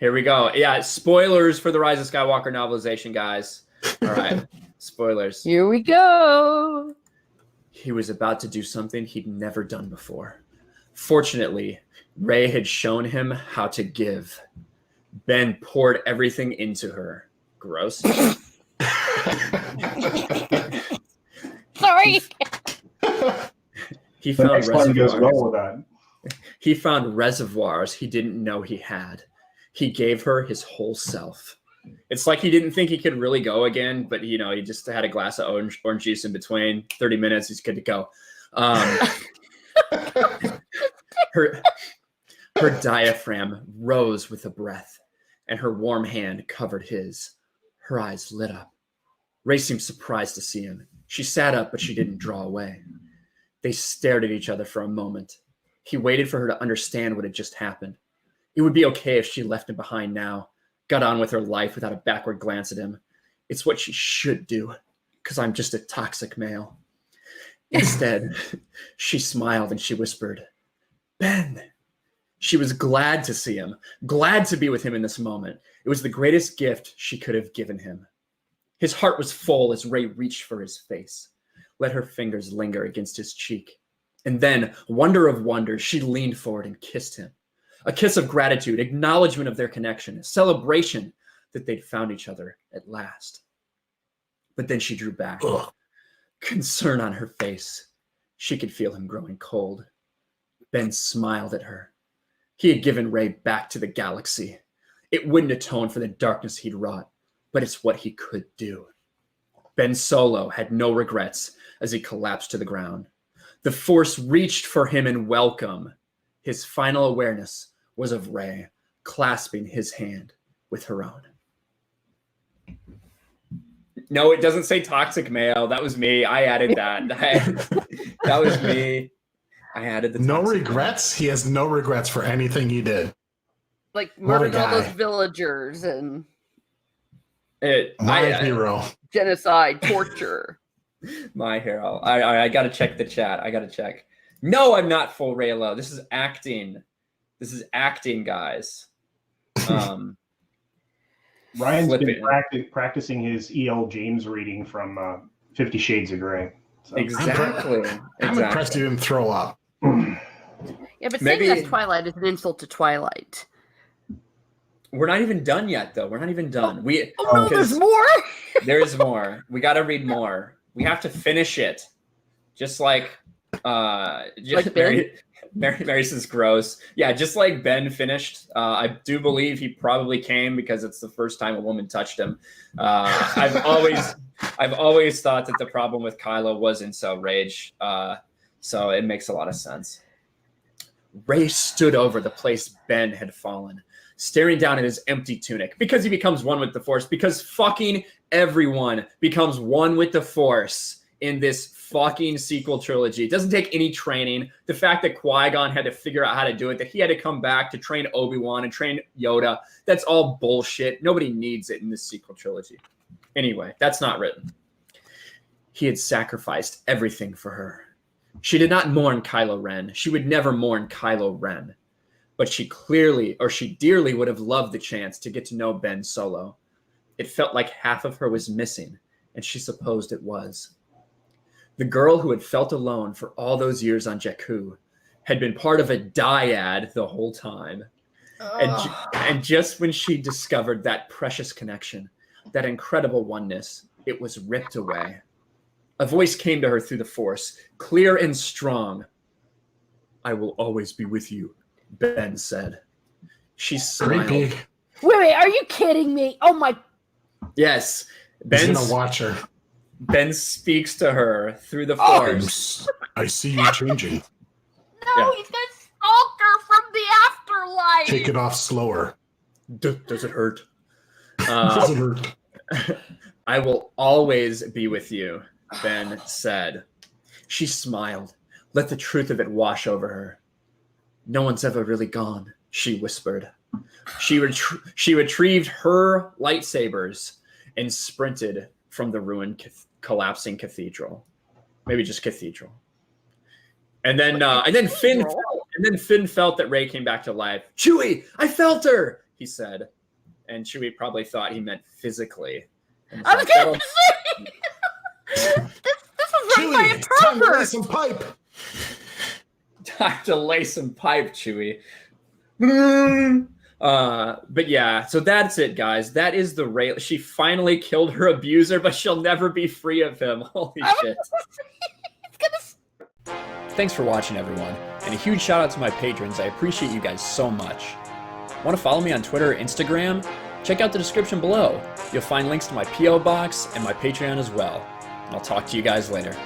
Here we go. Yeah, spoilers for the Rise of Skywalker novelization, guys. All right, spoilers. Here we go. He was about to do something he'd never done before. Fortunately, Rey had shown him how to give. Ben poured everything into her. Gross. Sorry. He found reservoirs. Goes well with that. He found reservoirs he didn't know he had. He gave her his whole self. It's like he didn't think he could really go again, but he just had a glass of orange juice in between. 30 minutes, he's good to go. Her diaphragm rose with the breath, and her warm hand covered his. Her eyes lit up. Rey seemed surprised to see him. She sat up, but she didn't draw away. They stared at each other for a moment. He waited for her to understand what had just happened. It would be okay if she left him behind now, got on with her life without a backward glance at him. It's what she should do, because I'm just a toxic male. Instead, she smiled and she whispered, Ben. She was glad to see him, glad to be with him in this moment. It was the greatest gift she could have given him. His heart was full as Rey reached for his face, let her fingers linger against his cheek. And then, wonder of wonders, she leaned forward and kissed him. A kiss of gratitude, acknowledgement of their connection, a celebration that they'd found each other at last. But then she drew back, concern on her face. She could feel him growing cold. Ben smiled at her. He had given Rey back to the galaxy. It wouldn't atone for the darkness he'd wrought, but it's what he could do. Ben Solo had no regrets as he collapsed to the ground. The Force reached for him in welcome. His final awareness was of Rey clasping his hand with her own. No, it doesn't say toxic male. That was me. I added that. That was me. I added the no regrets. He has no regrets for anything he did. Like murdered all those villagers and my hero. Genocide, torture. My hero. I got to check the chat. I got to check. No, I'm not full Reylo. This is acting. This is acting, guys. Ryan's been practicing his E.L. James reading from 50 Shades of Grey. So. Exactly. I'm impressed you didn't throw up. Yeah, but saying that's Twilight is an insult to Twilight. We're not even done yet, though. We're not even done. No, there's more. There's more. We got to read more. We have to finish it. Just like Mary says gross. Yeah, just like Ben finished. I do believe he probably came because it's the first time a woman touched him. I've always thought that the problem with Kylo was incel rage. So it makes a lot of sense. Rey stood over the place Ben had fallen, staring down at his empty tunic, because he becomes one with the Force, because fucking everyone becomes one with the Force in this fucking sequel trilogy. It doesn't take any training. The fact that Qui-Gon had to figure out how to do it, that he had to come back to train Obi-Wan and train Yoda, that's all bullshit. Nobody needs it in this sequel trilogy. Anyway, that's not written. He had sacrificed everything for her. She did not mourn Kylo Ren. She would never mourn Kylo Ren. But she dearly would have loved the chance to get to know Ben Solo. It felt like half of her was missing, and she supposed it was. The girl who had felt alone for all those years on Jakku had been part of a dyad the whole time. And just when she discovered that precious connection, that incredible oneness, it was ripped away. A voice came to her through the Force, clear and strong. "I will always be with you," Ben said. She smiled. Wait, are you kidding me? Oh my. Yes. He's going to watch her. Ben speaks to her through the Force. I see you changing. No, he's going to stalk her from the afterlife. Take it off slower. Does it hurt? Does it hurt? "I will always be with you," Ben said. She smiled. Let the truth of it wash over her. "No one's ever really gone," she whispered. She retrieved her lightsabers and sprinted from the ruined, collapsing cathedral. Maybe just cathedral. And then Finn felt that Rey came back to life. "Chewie, I felt her!" he said. And Chewie probably thought he meant physically. And I was like, gonna say this was run by a Chewie, time to lay pervert. some pipe. time to lay some pipe, Chewie. But yeah, so that's it, guys. That is the Reylo. She finally killed her abuser, but she'll never be free of him. Holy shit. Thanks for watching, everyone. And a huge shout out to my patrons. I appreciate you guys so much. Want to follow me on Twitter or Instagram? Check out the description below. You'll find links to my P.O. box and my Patreon as well. And I'll talk to you guys later.